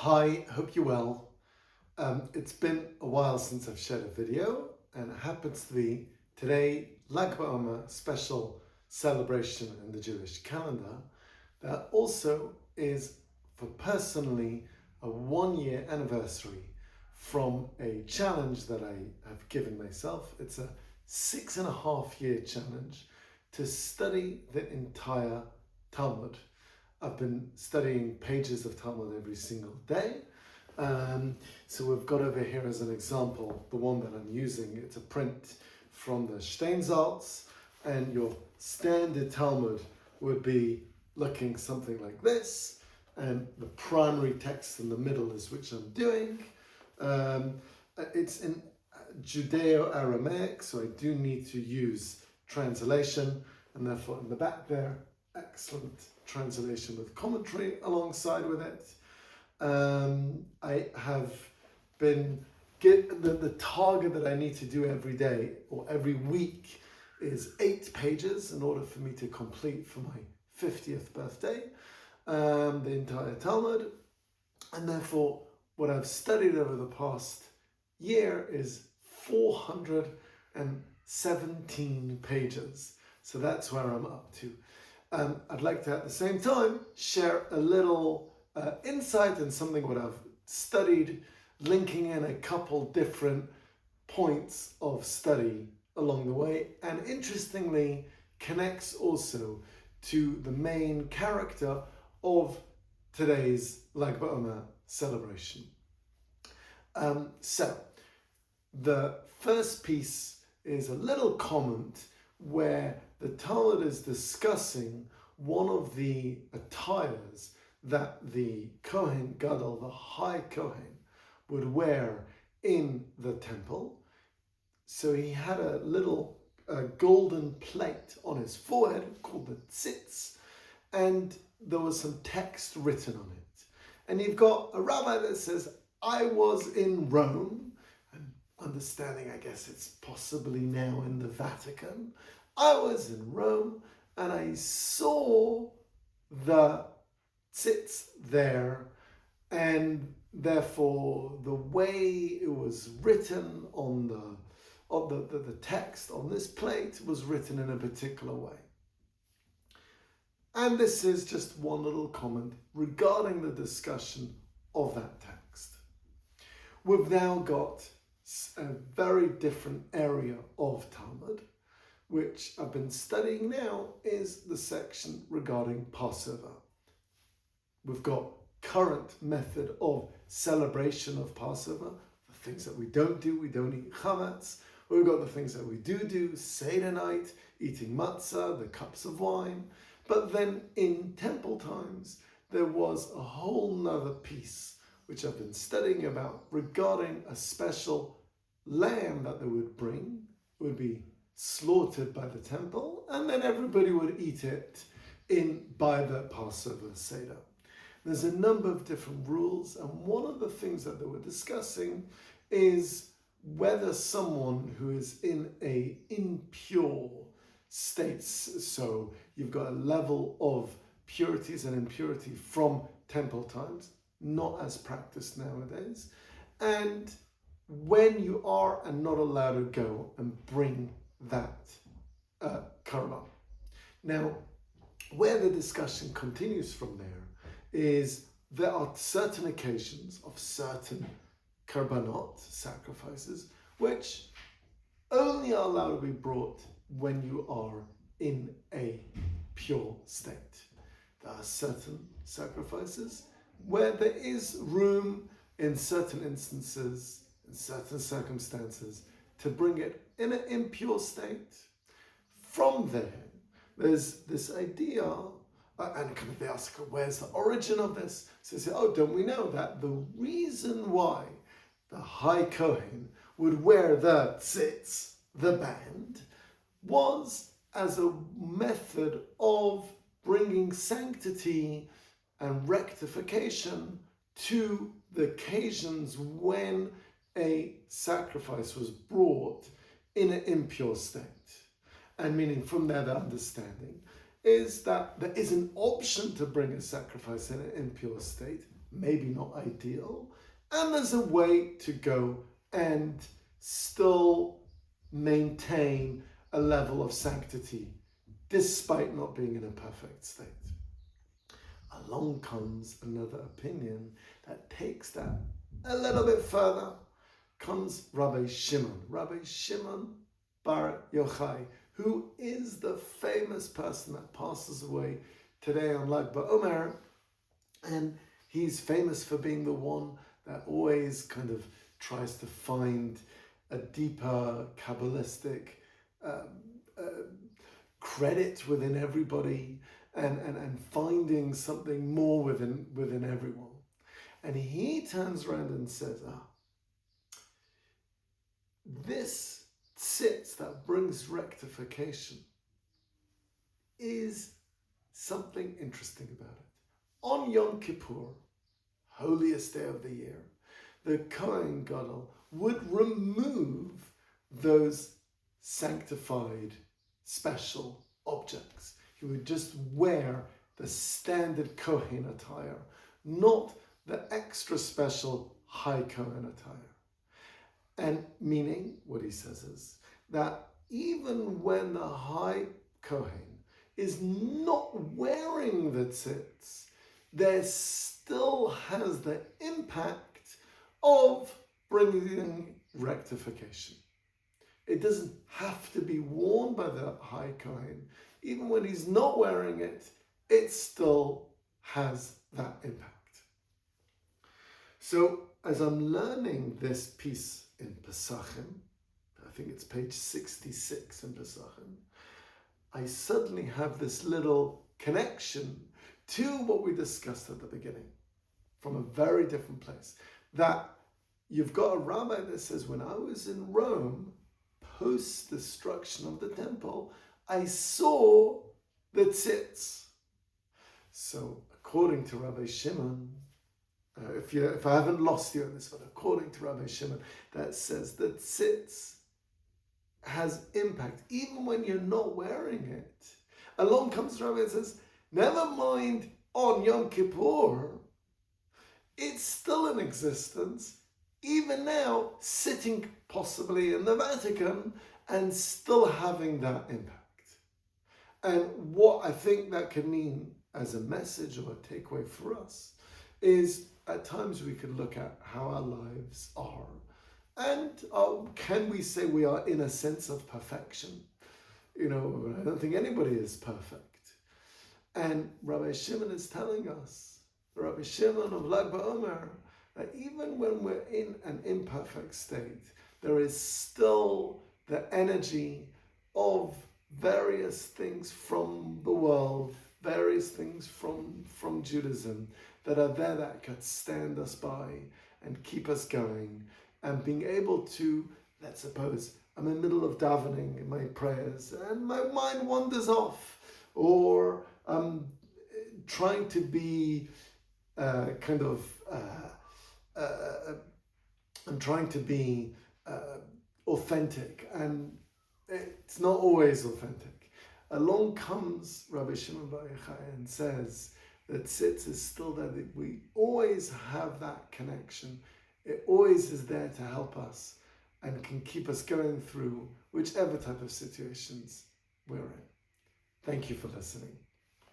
Hi, hope you're well. It's been a while since I've shared a video, and it happens to be today, Lag BaOmer, special celebration in the Jewish calendar. That also is, for personally, a 1-year anniversary from a challenge that I have given myself. It's a 6.5-year challenge to study the entire Talmud. I've been studying pages of Talmud every single day. So we've got over here as an example, the one that I'm using. It's a print from the Steinsaltz, and your standard Talmud would be looking something like this. And the primary text in the middle is which I'm doing. It's in Judeo-Aramaic, so I do need to use translation, and therefore in the back there, excellent translation with commentary alongside with it. I have been the target that I need to do every day or every week is 8 pages in order for me to complete for my 50th birthday the entire Talmud, and therefore what I've studied over the past year is 417 pages. So that's where I'm up to. I'd like to, at the same time, share a little insight and something what I've studied, linking in a couple different points of study along the way, and interestingly connects also to the main character of today's Lag BaOmer celebration. So the first piece is a little comment where the Talmud is discussing one of the attires that the Kohen Gadol, the high Kohen, would wear in the temple. So he had a little golden plate on his forehead called the ציץ, and there was some text written on it. And you've got a rabbi that says, I was in Rome, and understanding, I guess it's possibly now in the Vatican. I was in Rome and I saw the ציץ there, and therefore the way it was written on the text on this plate was written in a particular way. And this is just one little comment regarding the discussion of that text. We've now got a very different area of Talmud, which I've been studying now, is the section regarding Passover. We've got current method of celebration of Passover, the things that we don't eat chametz. We've got the things that we do, Seder night, eating matzah, the cups of wine. But then in temple times, there was a whole nother piece which I've been studying about regarding a special lamb that they would bring, would be slaughtered by the temple, and then everybody would eat it by the Passover Seder. There's a number of different rules, and one of the things that they were discussing is whether someone who is in a impure state, so you've got a level of purities and impurity from temple times, not as practiced nowadays, and when you are and not allowed to go and bring that korban. Now, where the discussion continues from there is there are certain occasions of certain korbanot, sacrifices, which only are allowed to be brought when you are in a pure state. There are certain sacrifices where there is room in certain instances, in certain circumstances, to bring it in an impure state. From there, there's this idea, and kind of they ask, where's the origin of this? So they say, don't we know that the reason why the high Kohen would wear the ציץ, the band, was as a method of bringing sanctity and rectification to the occasions when a sacrifice was brought in an impure state. And meaning from there, the understanding is that there is an option to bring a sacrifice in an impure state, maybe not ideal, and there's a way to go and still maintain a level of sanctity despite not being in a perfect state. Along comes another opinion that takes that a little bit further. Comes Rabbi Shimon bar Yochai, who is the famous person that passes away today on Lag BaOmer, and he's famous for being the one that always kind of tries to find a deeper Kabbalistic credit within everybody, and finding something more within everyone. And he turns around and says, this tzitz that brings rectification is something interesting about it. On Yom Kippur, holiest day of the year, the Kohen Gadol would remove those sanctified special objects. He would just wear the standard Kohen attire, not the extra special high Kohen attire. And meaning, what he says is, that even when the high Kohen is not wearing the tzitz, there still has the impact of bringing rectification. It doesn't have to be worn by the high Kohen. Even when he's not wearing it, it still has that impact. So as I'm learning this piece in Pesachim, I think it's page 66 in Pesachim, I suddenly have this little connection to what we discussed at the beginning, from a very different place. That you've got a rabbi that says, when I was in Rome, post-destruction of the temple, I saw the tzitz. So according to Rabbi Shimon, if I haven't lost you on this one, according to Rabbi Shimon, that says that tzitz has impact even when you're not wearing it. Along comes the Rabbi and says, never mind on Yom Kippur, it's still in existence, even now sitting possibly in the Vatican and still having that impact. And what I think that can mean as a message or a takeaway for us is, at times we could look at how our lives are, and can we say we are in a sense of perfection? I don't think anybody is perfect. And Rabbi Shimon is telling us, Rabbi Shimon of Lag BaOmer, that even when we're in an imperfect state, there is still the energy of various things from the world, various things from Judaism that are there that could stand us by and keep us going, and being able to, let's suppose, I'm in the middle of davening in my prayers and my mind wanders off, or I'm trying to be authentic, and it's not always authentic. Along comes Rabbi Shimon bar Yochai and says that tzitz is still there, that we always have that connection. It always is there to help us and can keep us going through whichever type of situations we're in. Thank you for listening.